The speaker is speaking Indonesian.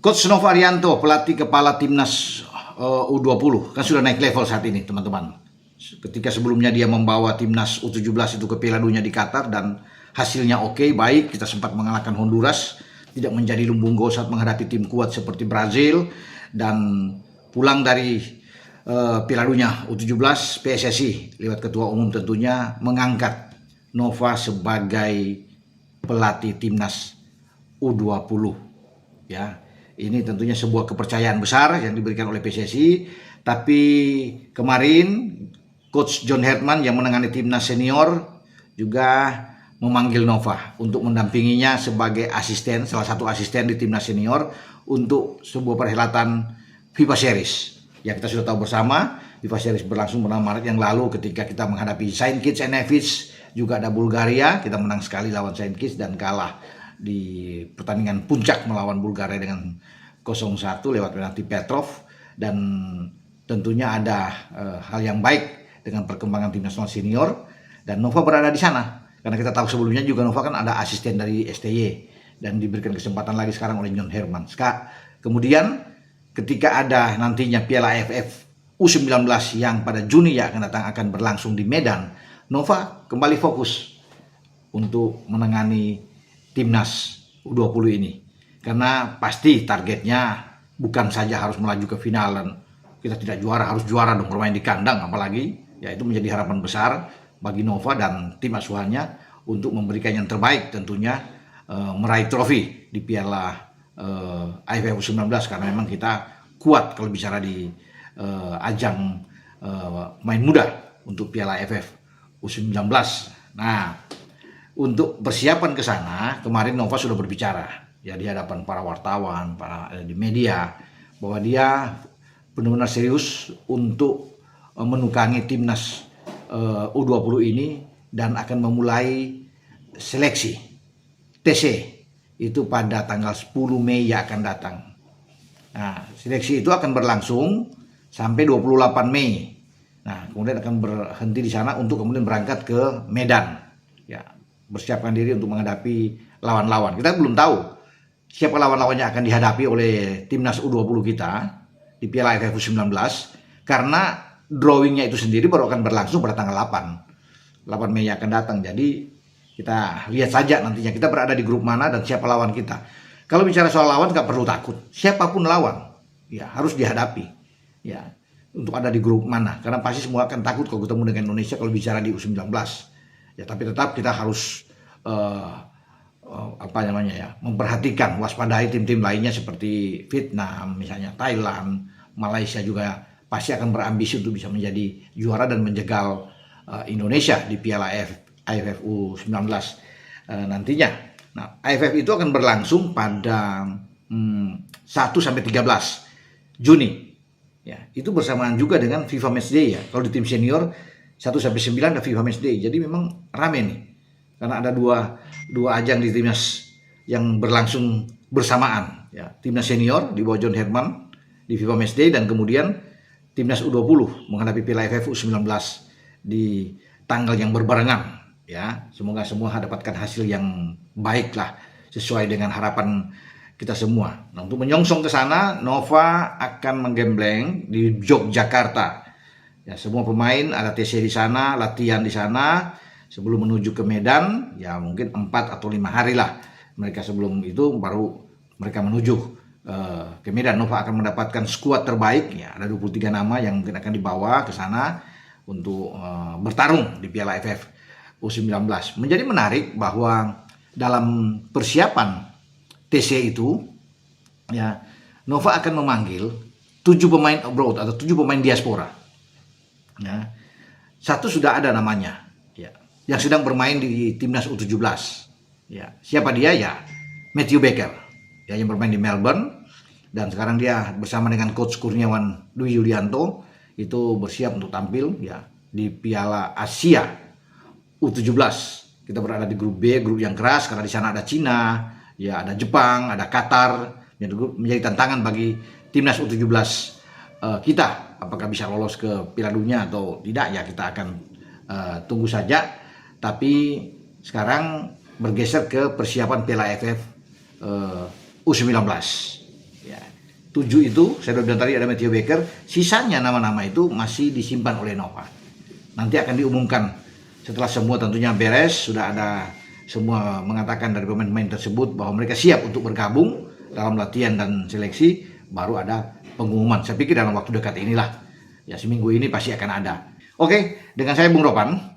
Coach Nova Arianto, pelatih kepala timnas U20, kan sudah naik level saat ini, teman-teman. Ketika sebelumnya dia membawa timnas U17 itu ke Piala Dunia di Qatar dan hasilnya oke, baik. Kita sempat mengalahkan Honduras, tidak menjadi lumbung gol saat menghadapi tim kuat seperti Brazil, dan pulang dari Piala Dunia U17, PSSI lewat ketua umum tentunya mengangkat Nova sebagai pelatih timnas U20, ya. Ini tentunya sebuah kepercayaan besar yang diberikan oleh PSSI. Tapi kemarin Coach John Herman yang menangani timnas senior juga memanggil Nova untuk mendampinginya sebagai asisten, salah satu asisten di timnas senior untuk sebuah perhelatan FIFA Series. Ya, kita sudah tahu bersama, FIFA Series berlangsung bulan Maret yang lalu ketika kita menghadapi Saint Kitts and Nevis, juga ada Bulgaria. Kita menang sekali lawan Saint Kitts dan kalah di pertandingan puncak melawan Bulgaria dengan 0-1 lewat penalti Petrov. Dan tentunya ada hal yang baik dengan perkembangan timnas senior, dan Nova berada di sana karena kita tahu sebelumnya juga Nova kan ada asisten dari STY dan diberikan kesempatan lagi sekarang oleh John Herman. Kemudian ketika ada nantinya Piala AFF U19 yang pada Juni yang akan datang akan berlangsung di Medan, Nova kembali fokus untuk menangani timnas U20 ini, karena pasti targetnya bukan saja harus melaju ke final dan kita tidak juara, harus juara dong, bermain di kandang apalagi, ya itu menjadi harapan besar bagi Nova dan tim asuhannya untuk memberikan yang terbaik tentunya, meraih trofi di Piala AFF U19, karena memang kita kuat kalau bicara di ajang main muda untuk Piala AFF U19. Nah, untuk persiapan ke sana, kemarin Nova sudah berbicara ya di hadapan para wartawan, di media, bahwa dia benar-benar serius untuk menukangi timnas U20 ini dan akan memulai seleksi TC itu pada tanggal 10 Mei yang akan datang. Nah, seleksi itu akan berlangsung sampai 28 Mei. Nah, kemudian akan berhenti di sana untuk kemudian berangkat ke Medan. Ya, bersiapkan diri untuk menghadapi lawan-lawan. Kita belum tahu siapa lawan-lawannya akan dihadapi oleh timnas U20 kita di Piala AFF U19, karena drawingnya itu sendiri baru akan berlangsung pada tanggal 8 Mei yang akan datang. Jadi kita lihat saja nantinya kita berada di grup mana dan siapa lawan kita. Kalau bicara soal lawan nggak perlu takut, siapapun lawan ya harus dihadapi ya, untuk ada di grup mana, karena pasti semua akan takut kalau ketemu dengan Indonesia kalau bicara di U19 ya. Tapi tetap kita harus memperhatikan, waspadai tim-tim lainnya seperti Vietnam, misalnya Thailand, Malaysia juga pasti akan berambisi untuk bisa menjadi juara dan menjegal Indonesia di Piala AFF U19 nantinya. Nah, AFF itu akan berlangsung pada 1-13 Juni. Ya, itu bersamaan juga dengan FIFA Matchday ya. Kalau di tim senior 1-9 ada FIFA Matchday. Jadi memang rame nih. Karena ada dua ajang di timnas yang berlangsung bersamaan ya. Timnas senior di bawah John Herman di FIFA Matchday, dan kemudian timnas U20 menghadapi Piala AFF U19 di tanggal yang berbarengan ya. Semoga semua dapatkan hasil yang baik lah, sesuai dengan harapan kita semua. Nah, untuk menyongsong ke sana, Nova akan menggembleng di Yogyakarta. Ya, semua pemain ada TC di sana, latihan di sana sebelum menuju ke Medan. Ya, mungkin 4 atau 5 hari lah mereka sebelum itu baru mereka menuju ke Medan. Nova akan mendapatkan skuad terbaik. Ya, ada 23 nama yang mungkin akan dibawa ke sana untuk bertarung di Piala AFF U19. Menjadi menarik bahwa dalam persiapan TC itu ya, Nova akan memanggil 7 pemain abroad atau 7 pemain diaspora. Ya. Satu sudah ada namanya ya, yang sedang bermain di timnas U17. Ya, siapa dia ya? Matthew Baker ya, yang bermain di Melbourne, dan sekarang dia bersama dengan coach Kurniawan Dwi Yulianto itu bersiap untuk tampil ya di Piala Asia U17. Kita berada di grup B, grup yang keras karena di sana ada Cina, ya ada Jepang, ada Qatar. Menjadi tantangan bagi timnas U17 kita, apakah bisa lolos ke Piala Dunia atau tidak ya, kita akan tunggu saja. Tapi sekarang bergeser ke persiapan Piala AFF U19 ya. 7 itu, saya sudah bilang tadi ada Matthew Baker, sisanya nama-nama itu masih disimpan oleh Nova. Nanti akan diumumkan setelah semua tentunya beres, sudah ada semua mengatakan dari pemain-pemain tersebut bahwa mereka siap untuk bergabung dalam latihan dan seleksi, baru ada pengumuman. Saya pikir dalam waktu dekat inilah, ya seminggu ini pasti akan ada. Oke, dengan saya Bung Ropan.